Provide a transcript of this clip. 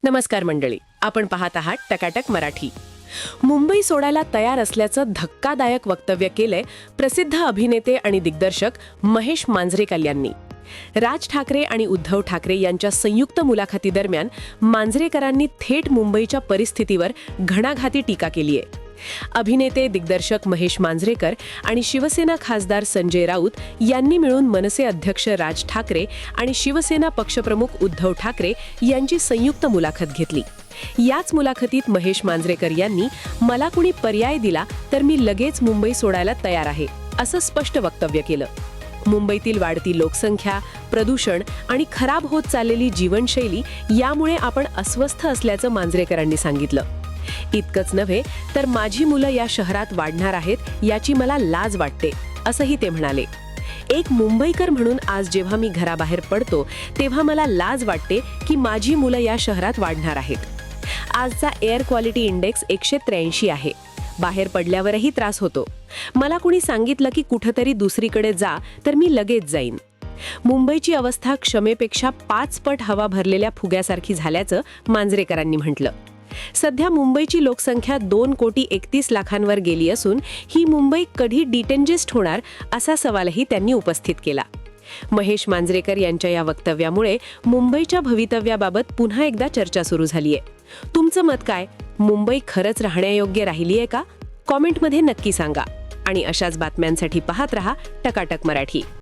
नमस्कार मंडळी, आपण पाहत आहात टकाटक मराठी. मुंबई सोडायला तयार असल्याचं धक्कादायक वक्तव्य केलंय प्रसिद्ध अभिनेते आणि दिग्दर्शक महेश मांजरेकर यांनी. राज ठाकरे आणि उद्धव ठाकरे यांच्या संयुक्त मुलाखतीदरम्यान मांजरेकरांनी थेट मुंबईच्या परिस्थितीवर घणाघाती टीका केली आहे. अभिनेते दिग्दर्शक महेश मांजरेकर आणि शिवसेना खासदार संजय राऊत यांनी मिळून मनसे अध्यक्ष राज ठाकरे आणि शिवसेना पक्षप्रमुख उद्धव ठाकरे यांची संयुक्त मुलाखत घेतली. याच मुलाखतीत महेश मांजरेकर यांनी मला कुणी पर्याय दिला तर मी लगेच मुंबई सोडायला तयार आहे असं स्पष्ट वक्तव्य केलं. मुंबईतील वाढती लोकसंख्या, प्रदूषण आणि खराब होत चाललेली जीवनशैली यामुळे आपण अस्वस्थ असल्याचं मांजरेकरांनी सांगितलं. इतकंच नव्हे तर माझी मुलं या शहरात वाढणार आहेत याची मला लाज वाटते असंही ते म्हणाले. एक मुंबईकर म्हणून आज जेव्हा मी घराबाहेर पडतो तेव्हा मला लाज वाटते की माझी मुलं या शहरात वाढणार आहेत. आजचा एअर क्वालिटी इंडेक्स 183 आहे. बाहेर पडल्यावरही त्रास होतो. मला कुणी सांगितलं की कुठंतरी दुसरीकडे जा तर मी लगेच जाईन. मुंबईची अवस्था क्षमेपेक्षा 5 पट हवा भरलेल्या फुग्यासारखी झाल्याचं मांजरेकरांनी म्हटलं. सध्या मुंबईची लोकसंख्या 2,31,00,000 गेली असून ही मुंबई कधी डिटेंजेस्ट होणार असा सवालही त्यांनी उपस्थित केला. महेश मांजरेकर यांच्या या वक्तव्यामुळे मुंबईच्या भवितव्याबाबत पुन्हा एकदा चर्चा सुरू झालीय. तुमचं मत काय? मुंबई खरंच राहण्यायोग्य राहिलीये का? कॉमेंटमध्ये नक्की सांगा. आणि अशाच बातम्यांसाठी पाहत रहा टकाटक मराठी.